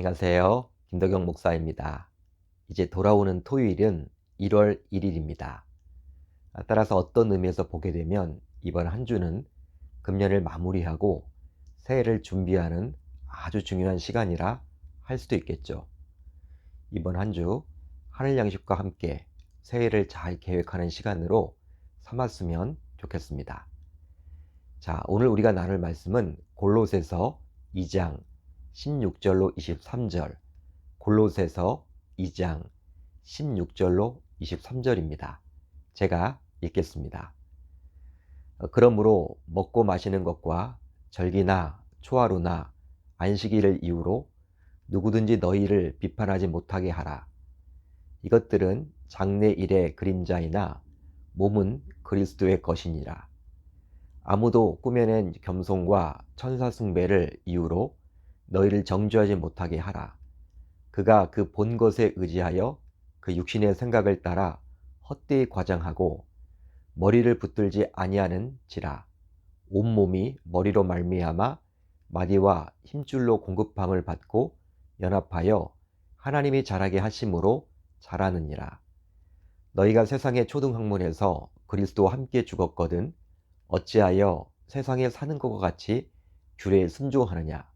안녕하세요. 김덕영 목사입니다. 이제 돌아오는 토요일은 1월 1일입니다. 따라서 어떤 의미에서 보게 되면 이번 한 주는 금년을 마무리하고 새해를 준비하는 아주 중요한 시간이라 할 수도 있겠죠. 이번 한 주 하늘 양식과 함께 새해를 잘 계획하는 시간으로 삼았으면 좋겠습니다. 자, 오늘 우리가 나눌 말씀은 골로새서 2장 16절로 23절, 골로새서 2장 16절로 23절입니다. 제가 읽겠습니다. 그러므로 먹고 마시는 것과 절기나 초하루나 안식일을 이유로 누구든지 너희를 비판하지 못하게 하라. 이것들은 장래일의 그림자이나 몸은 그리스도의 것이니라. 아무도 꾸며낸 겸손과 천사숭배를 이유로 너희를 정죄하지 못하게 하라. 그가 그 본 것에 의지하여 그 육신의 생각을 따라 헛되이 과장하고 머리를 붙들지 아니하는지라. 온몸이 머리로 말미암아 마디와 힘줄로 공급함을 받고 연합하여 하나님이 자라게 하심으로 자라느니라. 너희가 세상의 초등학문에서 그리스도와 함께 죽었거든 어찌하여 세상에 사는 것과 같이 규례에 순종하느냐.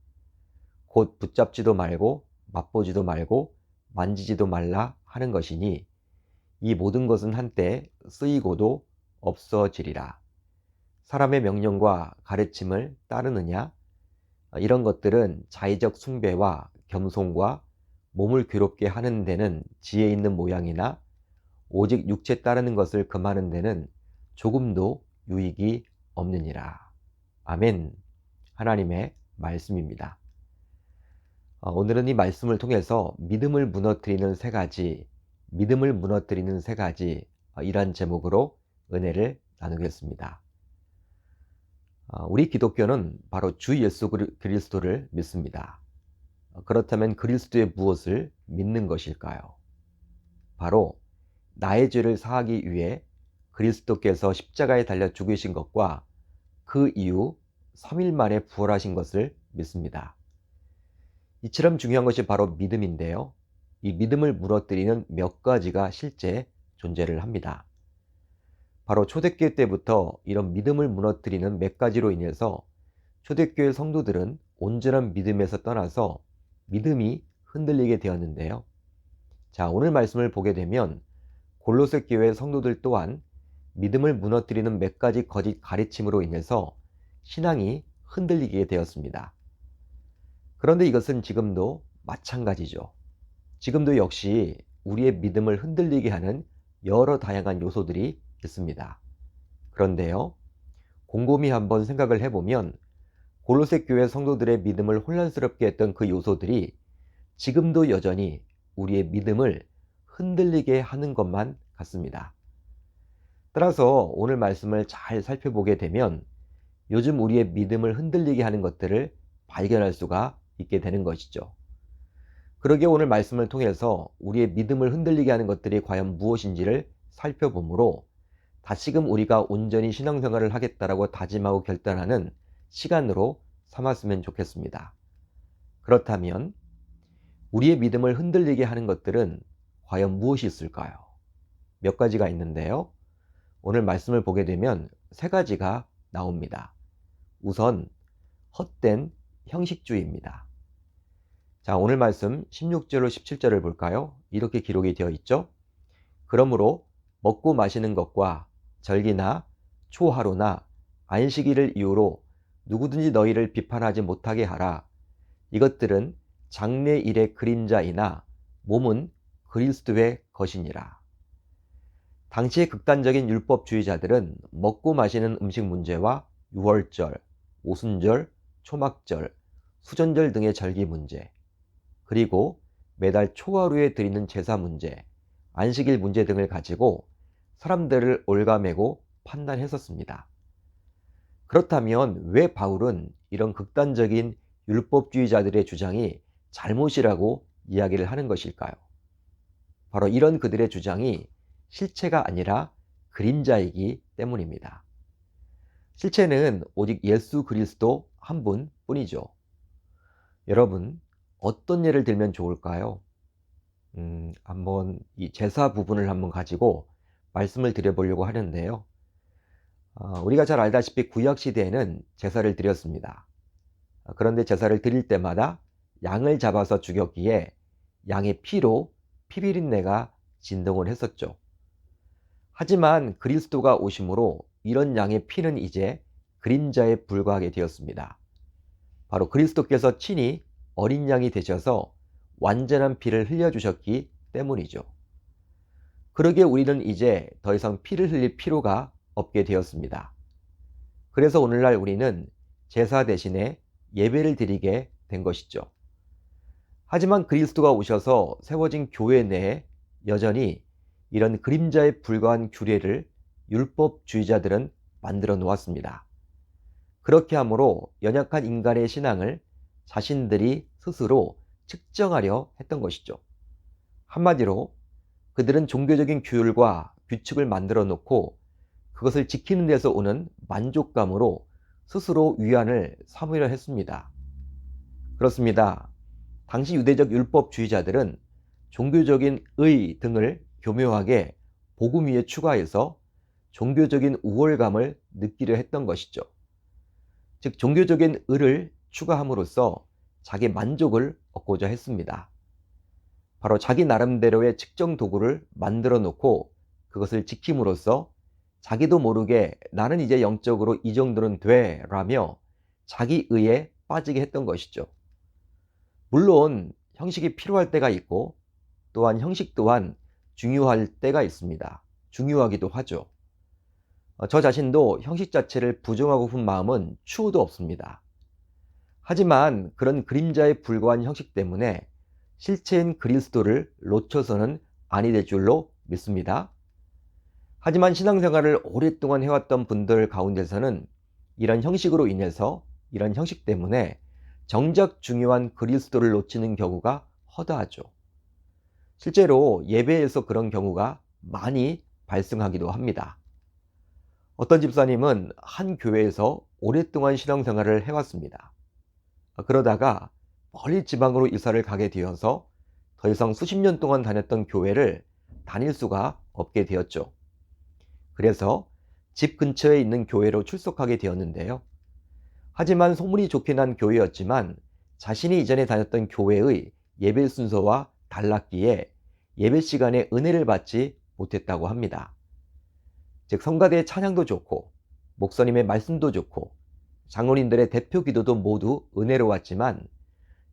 곧 붙잡지도 말고 맛보지도 말고 만지지도 말라 하는 것이니 이 모든 것은 한때 쓰이고도 없어지리라. 사람의 명령과 가르침을 따르느냐? 이런 것들은 자의적 숭배와 겸손과 몸을 괴롭게 하는 데는 지혜 있는 모양이나 오직 육체 따르는 것을 금하는 데는 조금도 유익이 없느니라. 아멘. 하나님의 말씀입니다. 오늘은 이 말씀을 통해서 믿음을 무너뜨리는 세 가지, 이란 제목으로 은혜를 나누겠습니다. 우리 기독교는 바로 주 예수 그리스도를 믿습니다. 그렇다면 그리스도의 무엇을 믿는 것일까요? 바로 나의 죄를 사하기 위해 그리스도께서 십자가에 달려 죽으신 것과 그 이후 3일 만에 부활하신 것을 믿습니다. 이처럼 중요한 것이 바로 믿음인데요. 이 믿음을 무너뜨리는 몇 가지가 실제 존재를 합니다. 바로 초대교회 때부터 이런 믿음을 무너뜨리는 몇 가지로 인해서 초대교회 성도들은 온전한 믿음에서 떠나서 믿음이 흔들리게 되었는데요. 자, 오늘 말씀을 보게 되면 골로새 교회 성도들 또한 믿음을 무너뜨리는 몇 가지 거짓 가르침으로 인해서 신앙이 흔들리게 되었습니다. 그런데 이것은 지금도 마찬가지죠. 지금도 역시 우리의 믿음을 흔들리게 하는 여러 다양한 요소들이 있습니다. 그런데요, 곰곰이 한번 생각을 해보면 골로새 교회 성도들의 믿음을 혼란스럽게 했던 그 요소들이 지금도 여전히 우리의 믿음을 흔들리게 하는 것만 같습니다. 따라서 오늘 말씀을 잘 살펴보게 되면 요즘 우리의 믿음을 흔들리게 하는 것들을 발견할 수가 있게 되는 것이죠. 그러기에 오늘 말씀을 통해서 우리의 믿음을 흔들리게 하는 것들이 과연 무엇인지를 살펴보므로 다시금 우리가 온전히 신앙생활을 하겠다라고 다짐하고 결단하는 시간으로 삼았으면 좋겠습니다. 그렇다면 우리의 믿음을 흔들리게 하는 것들은 과연 무엇이 있을까요? 몇 가지가 있는데요. 오늘 말씀을 보게 되면 세 가지가 나옵니다. 우선 헛된 형식주의입니다. 자, 오늘 말씀 16절로 17절을 볼까요? 이렇게 기록이 되어 있죠. 그러므로 먹고 마시는 것과 절기나 초하루나 안식일을 이유로 누구든지 너희를 비판하지 못하게 하라. 이것들은 장래일의 그림자이나 몸은 그리스도의 것이니라. 당시의 극단적인 율법주의자들은 먹고 마시는 음식 문제와 유월절, 오순절, 초막절, 수전절 등의 절기 문제, 그리고 매달 초하루에 드리는 제사 문제, 안식일 문제 등을 가지고 사람들을 올가매고 판단했었습니다. 그렇다면 왜 바울은 이런 극단적인 율법주의자들의 주장이 잘못이라고 이야기를 하는 것일까요? 바로 이런 그들의 주장이 실체가 아니라 그림자이기 때문입니다. 실체는 오직 예수 그리스도 한 분뿐이죠. 여러분, 어떤 예를 들면 좋을까요? 한번 이 제사 부분을 한번 가지고 말씀을 드려보려고 하는데요. 우리가 잘 알다시피 구약 시대에는 제사를 드렸습니다. 그런데 제사를 드릴 때마다 양을 잡아서 죽였기에 양의 피로 피비린내가 진동을 했었죠. 하지만 그리스도가 오심으로 이런 양의 피는 이제 그림자에 불과하게 되었습니다. 바로 그리스도께서 친히 어린 양이 되셔서 완전한 피를 흘려주셨기 때문이죠. 그러기에 우리는 이제 더 이상 피를 흘릴 필요가 없게 되었습니다. 그래서 오늘날 우리는 제사 대신에 예배를 드리게 된 것이죠. 하지만 그리스도가 오셔서 세워진 교회 내에 여전히 이런 그림자에 불과한 규례를 율법주의자들은 만들어 놓았습니다. 그렇게 함으로 연약한 인간의 신앙을 자신들이 스스로 측정하려 했던 것이죠. 한마디로 그들은 종교적인 규율과 규칙을 만들어 놓고 그것을 지키는 데서 오는 만족감으로 스스로 위안을 삼으려 했습니다. 그렇습니다. 당시 유대적 율법주의자들은 종교적인 의 등을 교묘하게 복음 위에 추가해서 종교적인 우월감을 느끼려 했던 것이죠. 즉 종교적인 의를 추가함으로써 자기 만족을 얻고자 했습니다. 바로 자기 나름대로의 측정 도구를 만들어 놓고 그것을 지킴으로써 자기도 모르게 나는 이제 영적으로 이 정도는 돼 라며 자기 의에 빠지게 했던 것이죠. 물론 형식이 필요할 때가 있고 또한 형식 또한 중요할 때가 있습니다. 중요하기도 하죠. 저 자신도 형식 자체를 부정하고 싶은 마음은 추호도 없습니다. 하지만 그런 그림자에 불과한 형식 때문에 실체인 그리스도를 놓쳐서는 아니 될 줄로 믿습니다. 하지만 신앙생활을 오랫동안 해왔던 분들 가운데서는 이런 형식으로 인해서 이런 형식 때문에 정작 중요한 그리스도를 놓치는 경우가 허다하죠. 실제로 예배에서 그런 경우가 많이 발생하기도 합니다. 어떤 집사님은 한 교회에서 오랫동안 신앙생활을 해왔습니다. 그러다가 멀리 지방으로 이사를 가게 되어서 더 이상 수십 년 동안 다녔던 교회를 다닐 수가 없게 되었죠. 그래서 집 근처에 있는 교회로 출석하게 되었는데요. 하지만 소문이 좋게 난 교회였지만 자신이 이전에 다녔던 교회의 예배 순서와 달랐기에 예배 시간에 은혜를 받지 못했다고 합니다. 즉 성가대의 찬양도 좋고 목사님의 말씀도 좋고 장로님들의 대표 기도도 모두 은혜로웠지만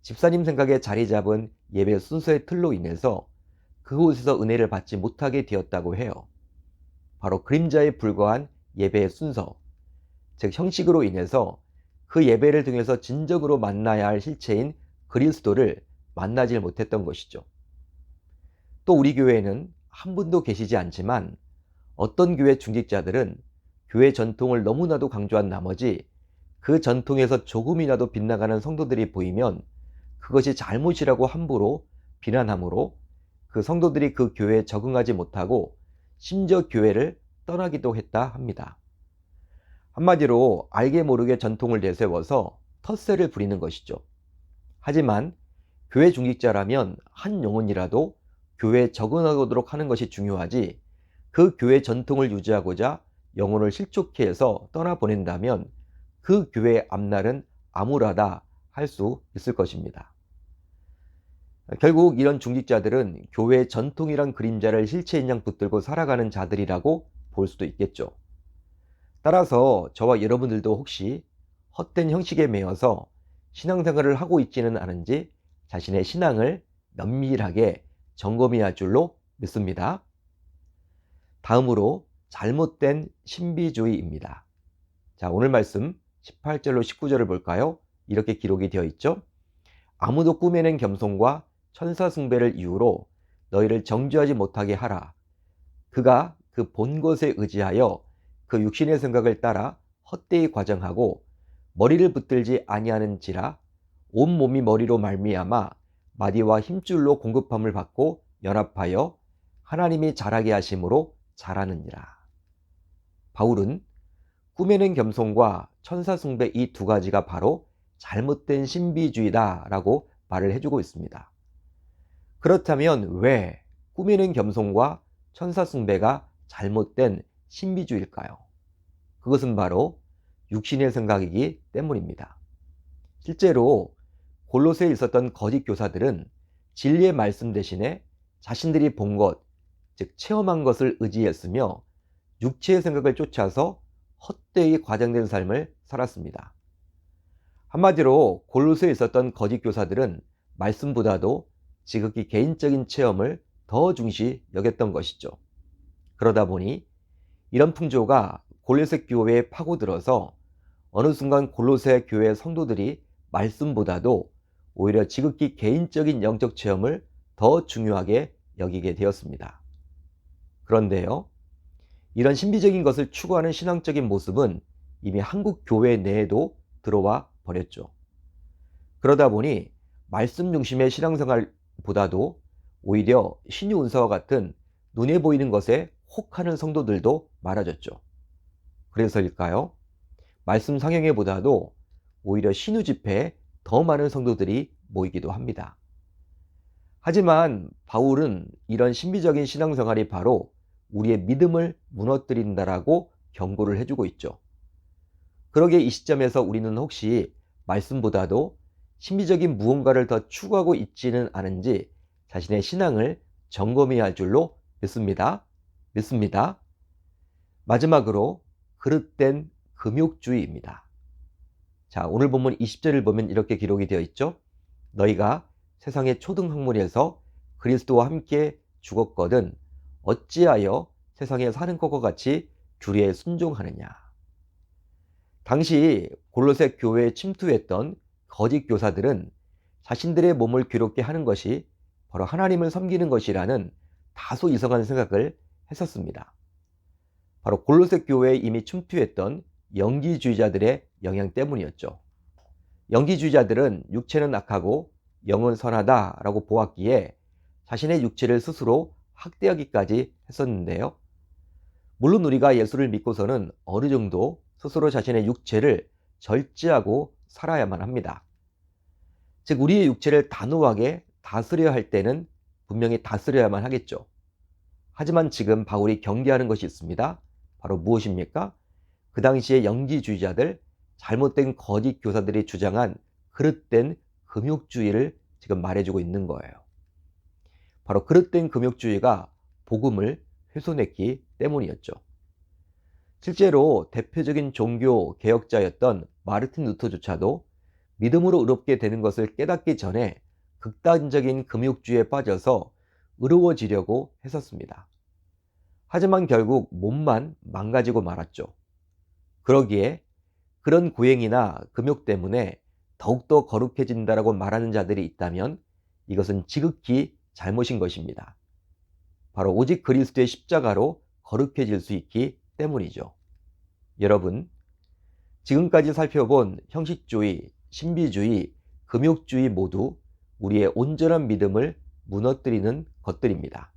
집사님 생각에 자리 잡은 예배 순서의 틀로 인해서 그곳에서 은혜를 받지 못하게 되었다고 해요. 바로 그림자에 불과한 예배의 순서, 즉 형식으로 인해서 그 예배를 통해서 진정으로 만나야 할 실체인 그리스도를 만나질 못했던 것이죠. 또 우리 교회에는 한 분도 계시지 않지만 어떤 교회 중직자들은 교회 전통을 너무나도 강조한 나머지 그 전통에서 조금이라도 빗나가는 성도들이 보이면 그것이 잘못이라고 함부로 비난하므로 그 성도들이 그 교회에 적응하지 못하고 심지어 교회를 떠나기도 했다 합니다. 한마디로 알게 모르게 전통을 내세워서 텃세를 부리는 것이죠. 하지만 교회 중직자라면 한 영혼이라도 교회에 적응하도록 하는 것이 중요하지 그 교회 전통을 유지하고자 영혼을 실족케 해서 떠나보낸다면 그 교회의 앞날은 암울하다 할 수 있을 것입니다. 결국 이런 중직자들은 교회의 전통이란 그림자를 실체인 양 붙들고 살아가는 자들이라고 볼 수도 있겠죠. 따라서 저와 여러분들도 혹시 헛된 형식에 매여서 신앙생활을 하고 있지는 않은지 자신의 신앙을 면밀하게 점검해야 할 줄로 믿습니다. 다음으로 잘못된 신비주의입니다. 자, 오늘 말씀 18절로 19절을 볼까요? 이렇게 기록이 되어 있죠. 아무도 꾸며낸 겸손과 천사 숭배를 이유로 너희를 정죄하지 못하게 하라. 그가 그 본 것에 의지하여 그 육신의 생각을 따라 헛되이 과장하고 머리를 붙들지 아니하는지라 온 몸이 머리로 말미암아 마디와 힘줄로 공급함을 받고 연합하여 하나님이 자라게 하심으로 자라느니라. 바울은 꾸며낸 겸손과 천사 숭배 이 두 가지가 바로 잘못된 신비주의다 라고 말을 해주고 있습니다. 그렇다면 왜 꾸미는 겸손과 천사 숭배가 잘못된 신비주의일까요? 그것은 바로 육신의 생각이기 때문입니다. 실제로 골로새에 있었던 거짓 교사들은 진리의 말씀 대신에 자신들이 본 것, 즉 체험한 것을 의지했으며 육체의 생각을 쫓아서 헛되이 과장된 삶을 살았습니다. 한마디로 골로새에 있었던 거짓 교사들은 말씀보다도 지극히 개인적인 체험을 더 중시 여겼던 것이죠. 그러다 보니 이런 풍조가 골로새 교회에 파고들어서 어느 순간 골로새 교회 성도들이 말씀보다도 오히려 지극히 개인적인 영적 체험을 더 중요하게 여기게 되었습니다. 그런데요, 이런 신비적인 것을 추구하는 신앙적인 모습은 이미 한국 교회 내에도 들어와 버렸죠. 그러다 보니 말씀 중심의 신앙생활보다도 오히려 신유은사와 같은 눈에 보이는 것에 혹하는 성도들도 많아졌죠. 그래서일까요? 말씀 상영회보다도 오히려 신유 집회에 더 많은 성도들이 모이기도 합니다. 하지만 바울은 이런 신비적인 신앙생활이 바로 우리의 믿음을 무너뜨린다라고 경고를 해주고 있죠. 그러기에 이 시점에서 우리는 혹시 말씀보다도 신비적인 무언가를 더 추구하고 있지는 않은지 자신의 신앙을 점검해야 할 줄로 믿습니다. 마지막으로 그릇된 금욕주의입니다. 자, 오늘 본문 20절을 보면 이렇게 기록이 되어 있죠. 너희가 세상의 초등학문에서 그리스도와 함께 죽었거든 어찌하여 세상에 사는 것과 같이 규례에 순종하느냐. 당시 골로새 교회에 침투했던 거짓 교사들은 자신들의 몸을 괴롭게 하는 것이 바로 하나님을 섬기는 것이라는 다소 이상한 생각을 했었습니다. 바로 골로새 교회에 이미 침투했던 영지주의자들의 영향 때문이었죠. 영지주의자들은 육체는 악하고 영은 선하다라고 보았기에 자신의 육체를 스스로 학대하기까지 했었는데요. 물론 우리가 예수를 믿고서는 어느 정도 스스로 자신의 육체를 절제하고 살아야만 합니다. 즉 우리의 육체를 단호하게 다스려야 할 때는 분명히 다스려야만 하겠죠. 하지만 지금 바울이 경계하는 것이 있습니다. 바로 무엇입니까? 그 당시에 영지주의자들, 잘못된 거짓 교사들이 주장한 그릇된 금욕주의를 지금 말해주고 있는 거예요. 바로 그릇된 금욕주의가 복음을 훼손했기 때문이었죠. 실제로 대표적인 종교 개혁자였던 마르틴 루터조차도 믿음으로 의롭게 되는 것을 깨닫기 전에 극단적인 금욕주의에 빠져서 의로워지려고 했었습니다. 하지만 결국 몸만 망가지고 말았죠. 그러기에 그런 고행이나 금욕 때문에 더욱더 거룩해진다라고 말하는 자들이 있다면 이것은 지극히 잘못인 것입니다. 바로 오직 그리스도의 십자가로 거룩해질 수 있기 때문이죠. 여러분, 지금까지 살펴본 형식주의, 신비주의, 금욕주의 모두 우리의 온전한 믿음을 무너뜨리는 것들입니다.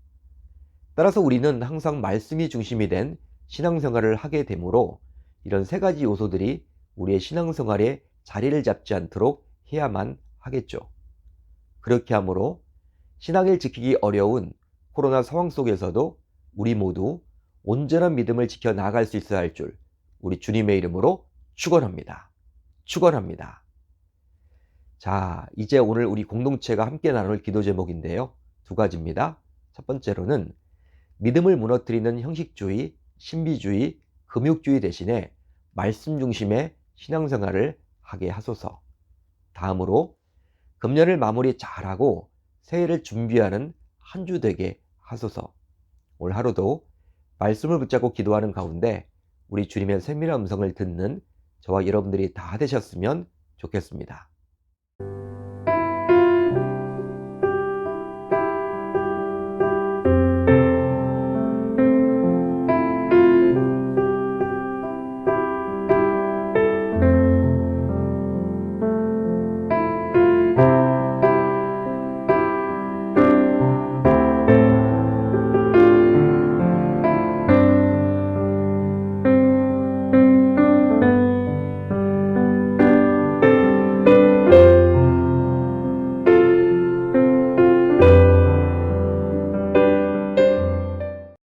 따라서 우리는 항상 말씀이 중심이 된 신앙생활을 하게 되므로 이런 세 가지 요소들이 우리의 신앙생활에 자리를 잡지 않도록 해야만 하겠죠. 그렇게 하므로 신앙을 지키기 어려운 코로나 상황 속에서도 우리 모두 온전한 믿음을 지켜 나아갈 수 있어야 할 줄 우리 주님의 이름으로 축원합니다. 축원합니다. 자, 이제 오늘 우리 공동체가 함께 나눌 기도 제목인데요. 두 가지입니다. 첫 번째로는 믿음을 무너뜨리는 형식주의, 신비주의, 금욕주의 대신에 말씀 중심의 신앙생활을 하게 하소서. 다음으로 금년을 마무리 잘하고 새해를 준비하는 한 주 되게 하소서. 올 하루도 말씀을 붙잡고 기도하는 가운데 우리 주님의 세밀한 음성을 듣는 저와 여러분들이 다 되셨으면 좋겠습니다.